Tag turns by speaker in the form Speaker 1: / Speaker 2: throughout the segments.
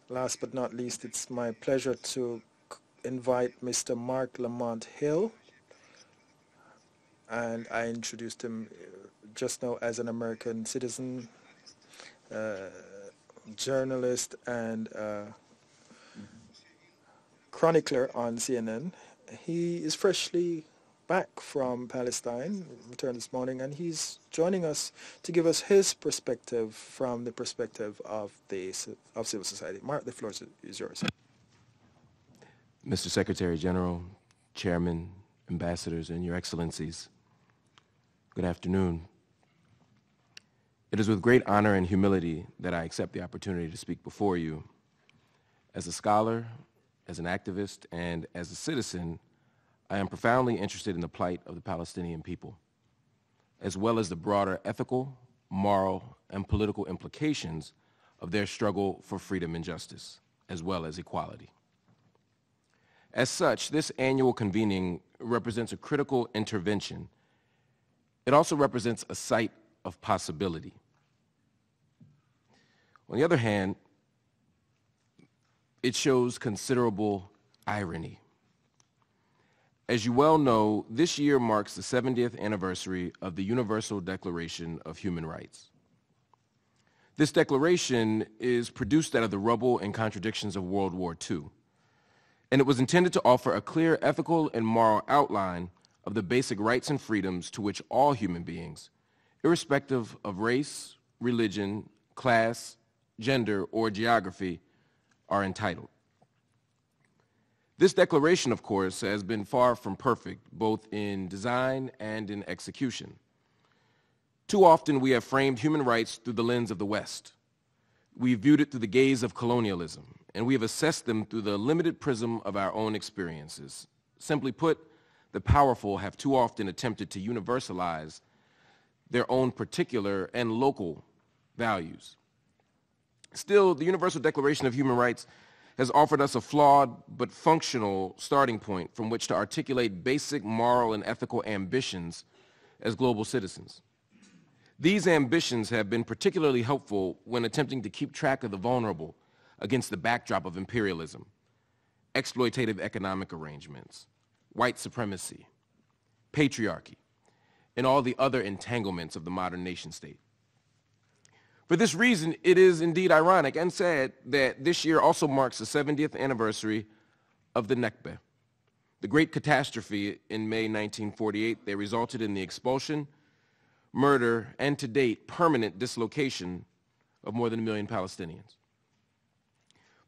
Speaker 1: last but not least, it's my pleasure to invite Mr. Mark Lamont Hill, and I introduced him just now as an American citizen, journalist, and chronicler on CNN. He is freshly back from Palestine, returned this morning, and he's joining us to give us his perspective from the perspective of civil society. Mark, the floor is yours.
Speaker 2: Mr. Secretary General, Chairman, Ambassadors, and Your Excellencies, good afternoon. It is with great honor and humility that I accept the opportunity to speak before you. As a scholar, as an activist, and as a citizen, I am profoundly interested in the plight of the Palestinian people, as well as the broader ethical, moral, and political implications of their struggle for freedom and justice, as well as equality. As such, this annual convening represents a critical intervention. It also represents a site of possibility. On the other hand, it shows considerable irony. As you well know, this year marks the 70th anniversary of the Universal Declaration of Human Rights. This declaration is produced out of the rubble and contradictions of World War II, and it was intended to offer a clear ethical and moral outline of the basic rights and freedoms to which all human beings, irrespective of race, religion, class, gender, or geography, are entitled. This declaration, of course, has been far from perfect, both in design and in execution. Too often we have framed human rights through the lens of the West. We've viewed it through the gaze of colonialism, and we have assessed them through the limited prism of our own experiences. Simply put, the powerful have too often attempted to universalize their own particular and local values. Still, the Universal Declaration of Human Rights has offered us a flawed but functional starting point from which to articulate basic moral and ethical ambitions as global citizens. These ambitions have been particularly helpful when attempting to keep track of the vulnerable against the backdrop of imperialism, exploitative economic arrangements, white supremacy, patriarchy, and all the other entanglements of the modern nation state. For this reason, it is indeed ironic and sad that this year also marks the 70th anniversary of the Nakba, the great catastrophe in May 1948 that resulted in the expulsion, murder, and to date, permanent dislocation of more than 1 million Palestinians.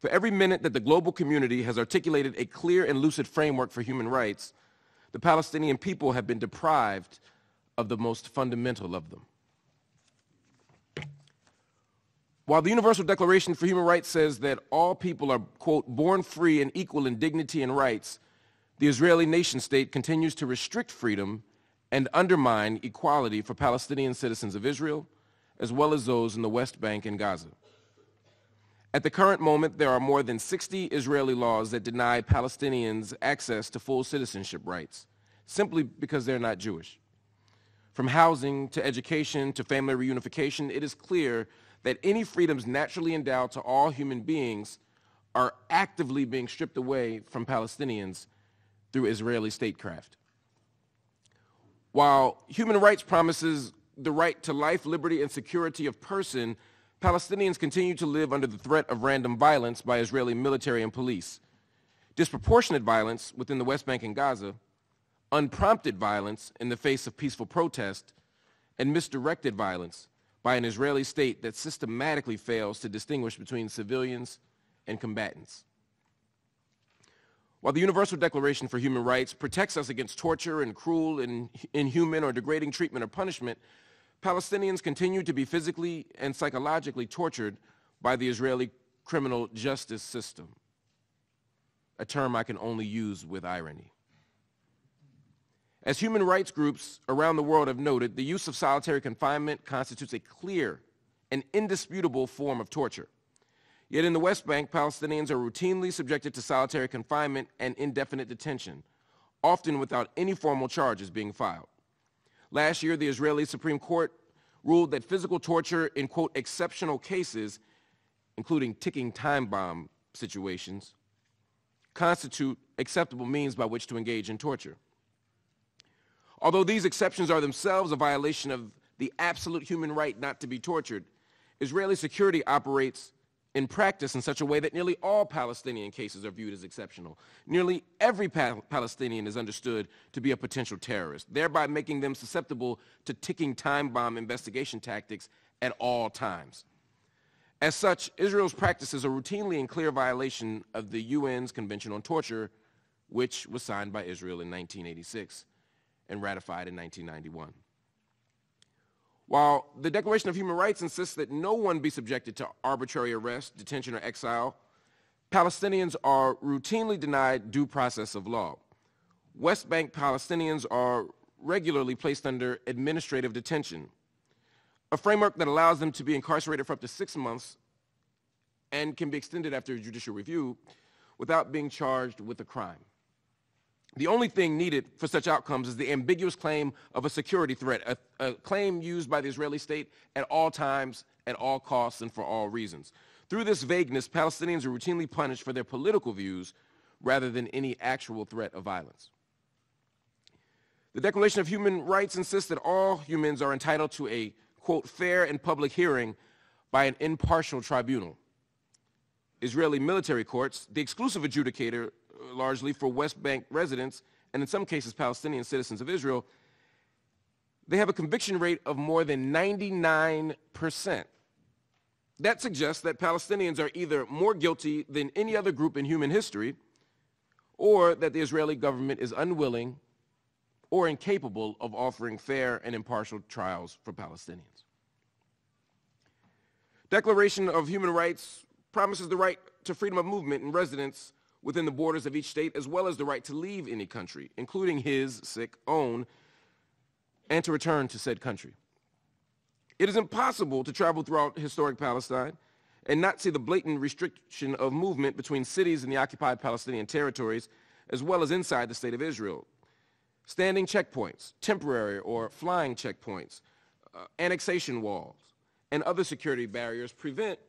Speaker 2: For every minute that the global community has articulated a clear and lucid framework for human rights, the Palestinian people have been deprived of the most fundamental of them. While the Universal Declaration for Human Rights says that all people are, quote, born free and equal in dignity and rights, the Israeli nation-state continues to restrict freedom and undermine equality for Palestinian citizens of Israel, as well as those in the West Bank and Gaza. At the current moment, there are more than 60 Israeli laws that deny Palestinians access to full citizenship rights, simply because they're not Jewish. From housing to education to family reunification, it is clear that any freedoms naturally endowed to all human beings are actively being stripped away from Palestinians through Israeli statecraft. While human rights promises the right to life, liberty, and security of person, Palestinians continue to live under the threat of random violence by Israeli military and police, disproportionate violence within the West Bank and Gaza, unprompted violence in the face of peaceful protest, and misdirected violence by an Israeli state that systematically fails to distinguish between civilians and combatants. While the Universal Declaration for Human Rights protects us against torture and cruel and inhuman or degrading treatment or punishment, Palestinians continue to be physically and psychologically tortured by the Israeli criminal justice system, a term I can only use with irony. As human rights groups around the world have noted, the use of solitary confinement constitutes a clear and indisputable form of torture. Yet in the West Bank, Palestinians are routinely subjected to solitary confinement and indefinite detention, often without any formal charges being filed. Last year, the Israeli Supreme Court ruled that physical torture in, quote, exceptional cases, including ticking time bomb situations constitute acceptable means by which to engage in torture. Although these exceptions are themselves a violation of the absolute human right not to be tortured, Israeli security operates in practice in such a way that nearly all Palestinian cases are viewed as exceptional. Nearly every Palestinian is understood to be a potential terrorist, thereby making them susceptible to ticking time bomb investigation tactics at all times. As such, Israel's practices are routinely in clear violation of the UN's Convention on Torture, which was signed by Israel in 1986 and ratified in 1991. While the Declaration of Human Rights insists that no one be subjected to arbitrary arrest, detention, or exile, Palestinians are routinely denied due process of law. West Bank Palestinians are regularly placed under administrative detention, a framework that allows them to be incarcerated for up to 6 months and can be extended after judicial review without being charged with a crime. The only thing needed for such outcomes is the ambiguous claim of a security threat, a claim used by the Israeli state at all times, at all costs, and for all reasons. Through this vagueness, Palestinians are routinely punished for their political views rather than any actual threat of violence. The Declaration of Human Rights insists that all humans are entitled to a, quote, fair and public hearing by an impartial tribunal. Israeli military courts, the exclusive adjudicator largely for West Bank residents, and in some cases Palestinian citizens of Israel, they have a conviction rate of more than 99%. That suggests that Palestinians are either more guilty than any other group in human history, or that the Israeli government is unwilling or incapable of offering fair and impartial trials for Palestinians. Declaration of Human Rights promises the right to freedom of movement and residence within the borders of each state, as well as the right to leave any country, including his own, and to return to said country. It is impossible to travel throughout historic Palestine and not see the blatant restriction of movement between cities in the occupied Palestinian territories, as well as inside the state of Israel. Standing checkpoints, temporary or flying checkpoints, annexation walls, and other security barriers prevent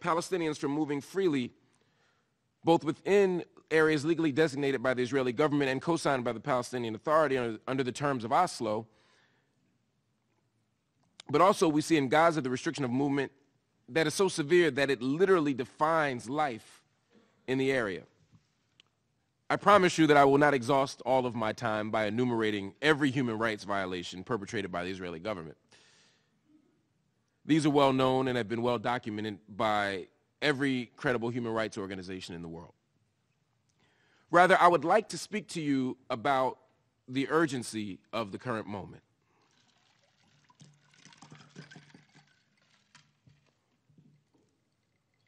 Speaker 2: Palestinians from moving freely both within areas legally designated by the Israeli government and co-signed by the Palestinian Authority under the terms of Oslo. But also we see in Gaza the restriction of movement that is so severe that it literally defines life in the area. I promise you that I will not exhaust all of my time by enumerating every human rights violation perpetrated by the Israeli government. These are well known and have been well documented by every credible human rights organization in the world. Rather, I would like to speak to you about the urgency of the current moment.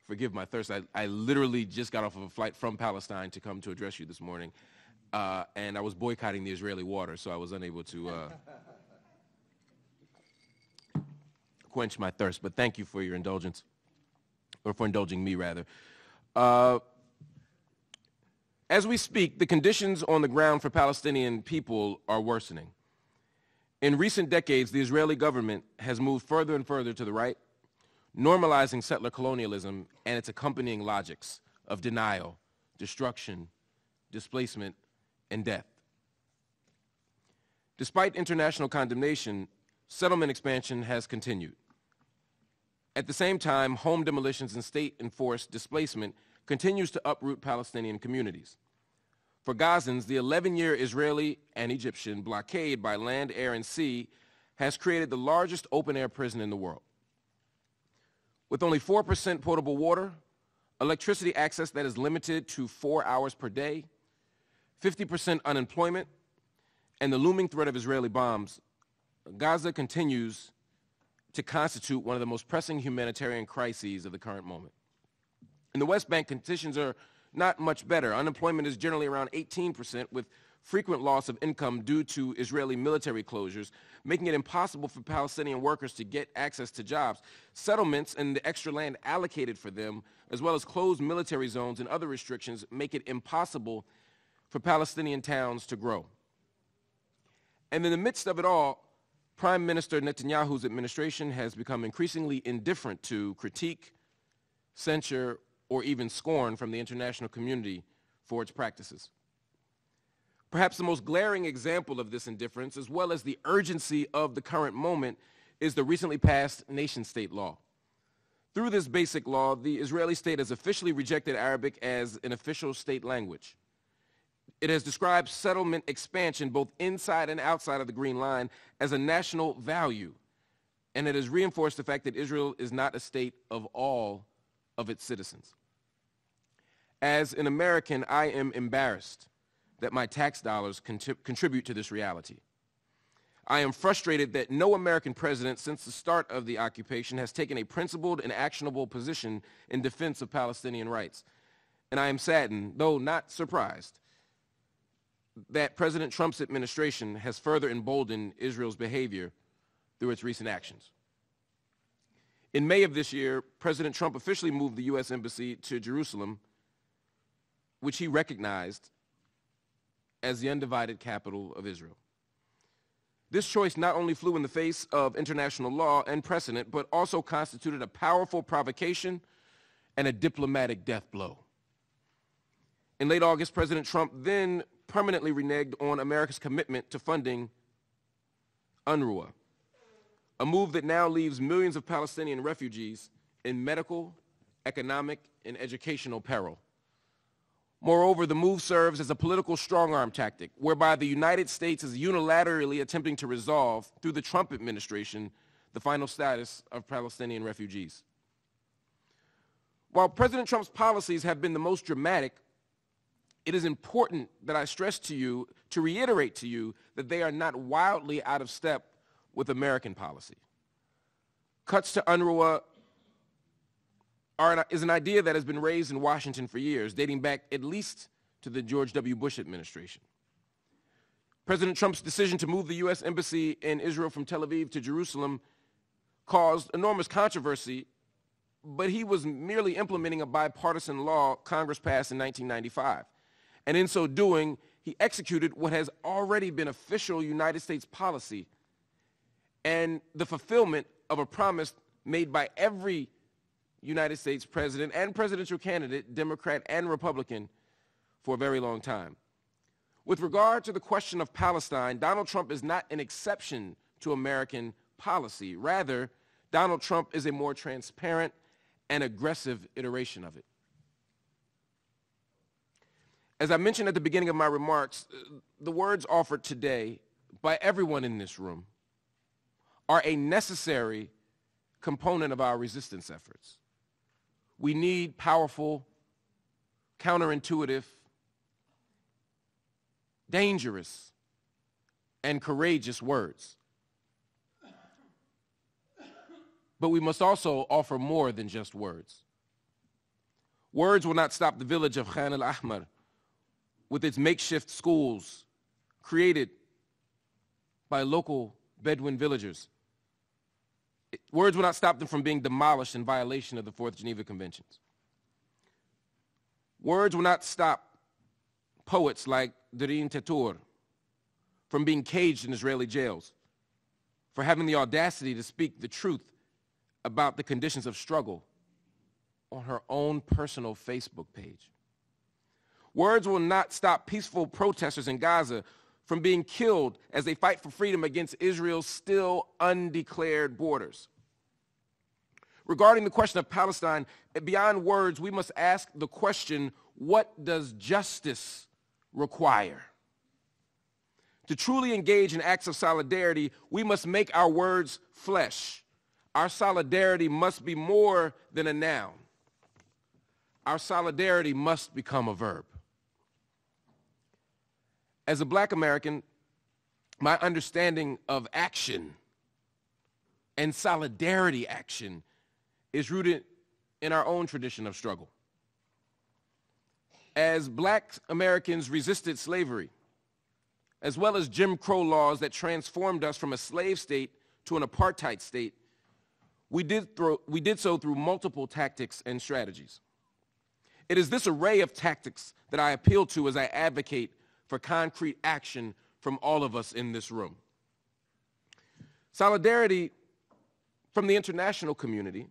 Speaker 2: Forgive my thirst. I literally just got off of a flight from Palestine to come to address you this morning, and I was boycotting the Israeli water, so I was unable to quench my thirst. But thank you for your indulgence, or for indulging me, rather. As we speak, the conditions on the ground for Palestinian people are worsening. In recent decades, the Israeli government has moved further and further to the right, normalizing settler colonialism and its accompanying logics of denial, destruction, displacement, and death. Despite international condemnation, settlement expansion has continued. At the same time, home demolitions and state-enforced displacement continues to uproot Palestinian communities. For Gazans, the 11-year Israeli and Egyptian blockade by land, air, and sea has created the largest open-air prison in the world. With only 4% potable water, electricity access that is limited to 4 hours per day, 50% unemployment, and the looming threat of Israeli bombs, Gaza continues to constitute one of the most pressing humanitarian crises of the current moment. In the West Bank, conditions are not much better. Unemployment is generally around 18%, with frequent loss of income due to Israeli military closures, making it impossible for Palestinian workers to get access to jobs. Settlements and the extra land allocated for them, as well as closed military zones and other restrictions, make it impossible for Palestinian towns to grow. And in the midst of it all, Prime Minister Netanyahu's administration has become increasingly indifferent to critique, censure, or even scorn from the international community for its practices. Perhaps the most glaring example of this indifference, as well as the urgency of the current moment, is the recently passed nation-state law. Through this basic law, the Israeli state has officially rejected Arabic as an official state language. It has described settlement expansion both inside and outside of the Green Line as a national value, and it has reinforced the fact that Israel is not a state of all of its citizens. As an American, I am embarrassed that my tax dollars contribute to this reality. I am frustrated that no American president since the start of the occupation has taken a principled and actionable position in defense of Palestinian rights. And I am saddened, though not surprised, that President Trump's administration has further emboldened Israel's behavior through its recent actions. In May of this year, President Trump officially moved the U.S. Embassy to Jerusalem, which he recognized as the undivided capital of Israel. This choice not only flew in the face of international law and precedent, but also constituted a powerful provocation and a diplomatic death blow. In late August, President Trump then permanently reneged on America's commitment to funding UNRWA, a move that now leaves millions of Palestinian refugees in medical, economic, and educational peril. Moreover, the move serves as a political strong-arm tactic, whereby the United States is unilaterally attempting to resolve, through the Trump administration, the final status of Palestinian refugees. While President Trump's policies have been the most dramatic, it is important that I stress to you, to reiterate to you, that they are not wildly out of step with American policy. Cuts to UNRWA is an idea that has been raised in Washington for years, dating back at least to the George W. Bush administration. President Trump's decision to move the U.S. Embassy in Israel from Tel Aviv to Jerusalem caused enormous controversy, but he was merely implementing a bipartisan law Congress passed in 1995. And in so doing, he executed what has already been official United States policy and the fulfillment of a promise made by every United States president and presidential candidate, Democrat and Republican, for a very long time. With regard to the question of Palestine, Donald Trump is not an exception to American policy. Rather, Donald Trump is a more transparent and aggressive iteration of it. As I mentioned at the beginning of my remarks, the words offered today by everyone in this room are a necessary component of our resistance efforts. We need powerful, counterintuitive, dangerous, and courageous words. But we must also offer more than just words. Words will not stop the village of Khan al-Ahmar with its makeshift schools created by local Bedouin villagers. Words will not stop them from being demolished in violation of the Fourth Geneva Conventions. Words will not stop poets like Darin Tatur from being caged in Israeli jails, for having the audacity to speak the truth about the conditions of struggle on her own personal Facebook page. Words will not stop peaceful protesters in Gaza from being killed as they fight for freedom against Israel's still undeclared borders. Regarding the question of Palestine, beyond words, we must ask the question, what does justice require? To truly engage in acts of solidarity, we must make our words flesh. Our solidarity must be more than a noun. Our solidarity must become a verb. As a Black American, my understanding of action and solidarity action is rooted in our own tradition of struggle. As Black Americans resisted slavery, as well as Jim Crow laws that transformed us from a slave state to an apartheid state, we did so through multiple tactics and strategies. It is this array of tactics that I appeal to as I advocate for concrete action from all of us in this room. Solidarity from the international community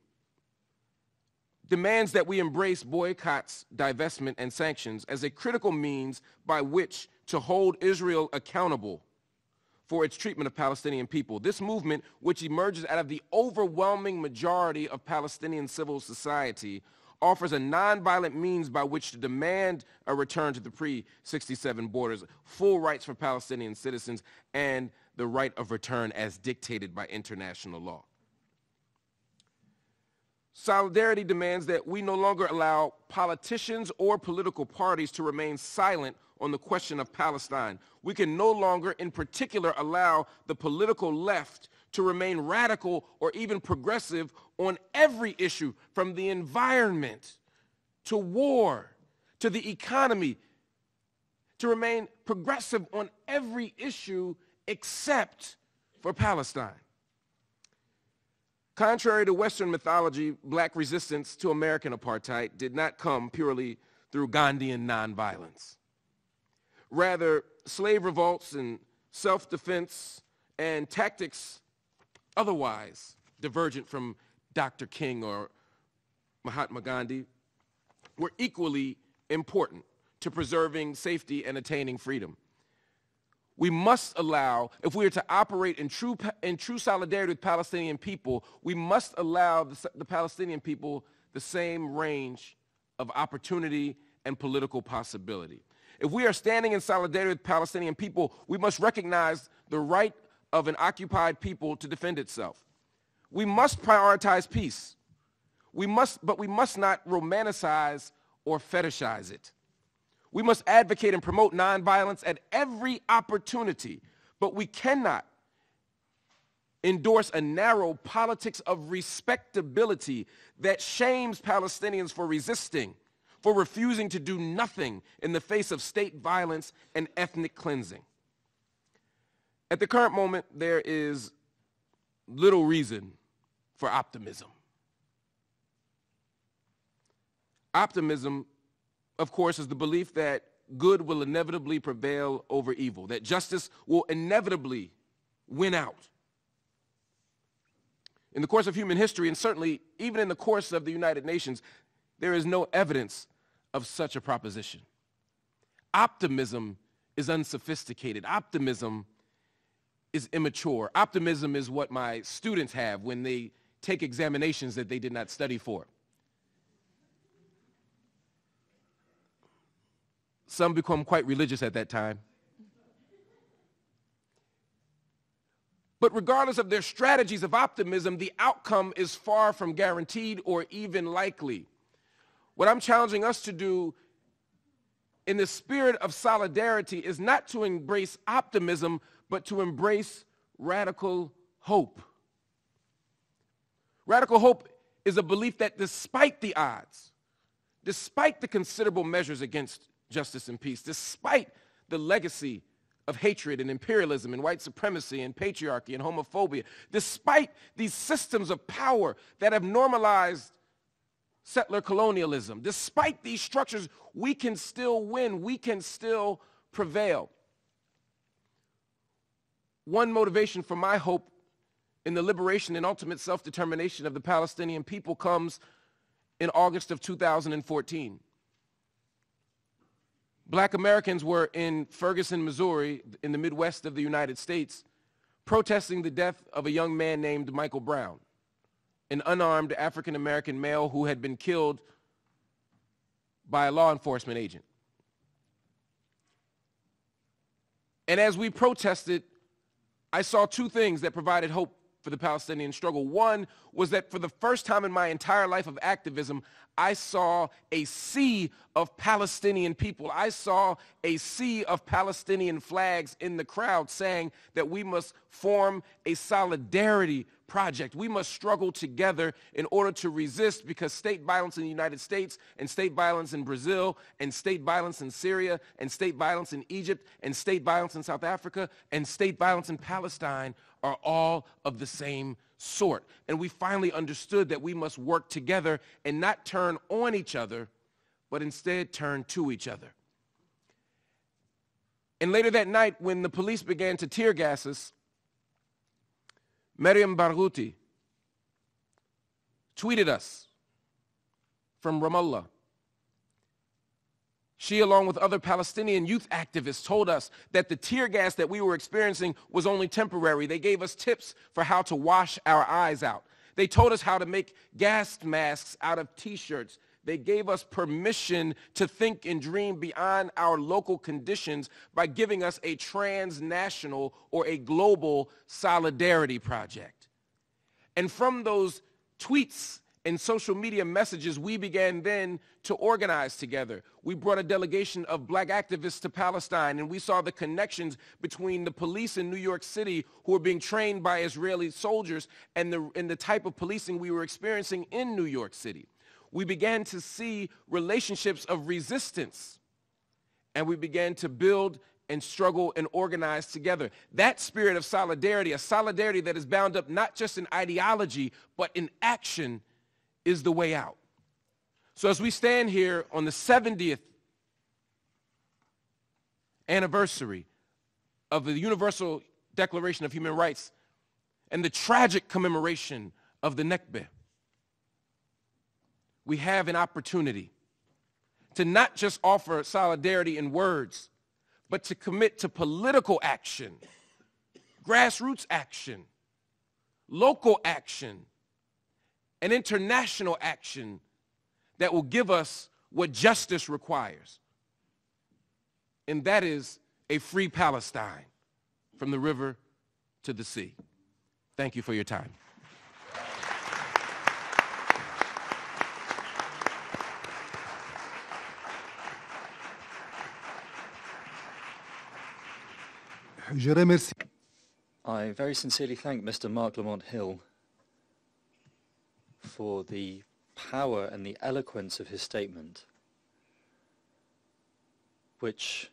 Speaker 2: demands that we embrace boycotts, divestment, and sanctions as a critical means by which to hold Israel accountable for its treatment of Palestinian people. This movement, which emerges out of the overwhelming majority of Palestinian civil society, offers a nonviolent means by which to demand a return to the pre-67 borders, full rights for Palestinian citizens, and the right of return as dictated by international law. Solidarity demands that we no longer allow politicians or political parties to remain silent on the question of Palestine. We can no longer, in particular, allow the political left to remain radical or even progressive on every issue, from the environment to war to the economy, to remain progressive on every issue except for Palestine. Contrary to Western mythology, black resistance to American apartheid did not come purely through Gandhian nonviolence. Rather, slave revolts and self-defense and tactics otherwise divergent from Dr. King or Mahatma Gandhi were equally important to preserving safety and attaining freedom. We must allow, if we are to operate in true solidarity with Palestinian people, we must allow the Palestinian people the same range of opportunity and political possibility. If we are standing in solidarity with Palestinian people, we must recognize the right of an occupied people to defend itself. We must prioritize peace. But we must not romanticize or fetishize it. We must advocate and promote nonviolence at every opportunity, but we cannot endorse a narrow politics of respectability that shames Palestinians for resisting, for refusing to do nothing in the face of state violence and ethnic cleansing. At the current moment, there is little reason for optimism. Optimism, of course, is the belief that good will inevitably prevail over evil, that justice will inevitably win out. In the course of human history, and certainly even in the course of the United Nations, there is no evidence of such a proposition. Optimism is unsophisticated. Optimism is immature. Optimism is what my students have when they take examinations that they did not study for. Some become quite religious at that time. But regardless of their strategies of optimism, the outcome is far from guaranteed or even likely. What I'm challenging us to do in the spirit of solidarity is not to embrace optimism, but to embrace radical hope. Radical hope is a belief that despite the odds, despite the considerable measures against justice and peace, despite the legacy of hatred and imperialism and white supremacy and patriarchy and homophobia, despite these systems of power that have normalized settler colonialism, despite these structures, we can still win, we can still prevail. One motivation for my hope in the liberation and ultimate self-determination of the Palestinian people comes in August of 2014. Black Americans were in Ferguson, Missouri, in the Midwest of the United States, protesting the death of a young man named Michael Brown, an unarmed African-American male who had been killed by a law enforcement agent. And as we protested, I saw two things that provided hope for the Palestinian struggle. One was that for the first time in my entire life of activism, I saw a sea of Palestinian people. I saw a sea of Palestinian flags in the crowd saying that we must form a solidarity project. We must struggle together in order to resist, because state violence in the United States and state violence in Brazil and state violence in Syria and state violence in Egypt and state violence in South Africa and state violence in Palestine are all of the same sort. And we finally understood that we must work together and not turn on each other, but instead turn to each other. And later that night, when the police began to tear gas us, Miriam Barghouti tweeted us from Ramallah. She, along with other Palestinian youth activists, told us that the tear gas that we were experiencing was only temporary. They gave us tips for how to wash our eyes out. They told us how to make gas masks out of T-shirts. They gave us permission to think and dream beyond our local conditions by giving us a transnational or a global solidarity project. And from those tweets and social media messages, we began then to organize together. We brought a delegation of black activists to Palestine, and we saw the connections between the police in New York City who were being trained by Israeli soldiers and the type of policing we were experiencing in New York City. We began to see relationships of resistance, and we began to build and struggle and organize together. That spirit of solidarity, a solidarity that is bound up not just in ideology, but in action, is the way out. So as we stand here on the 70th anniversary of the Universal Declaration of Human Rights and the tragic commemoration of the Nakba, we have an opportunity to not just offer solidarity in words, but to commit to political action, grassroots action, local action, and international action that will give us what justice requires. And that is a free Palestine from the river to the sea. Thank you for your time.
Speaker 3: I very sincerely thank Mr. Mark Lamont Hill for the power and the eloquence of his statement, which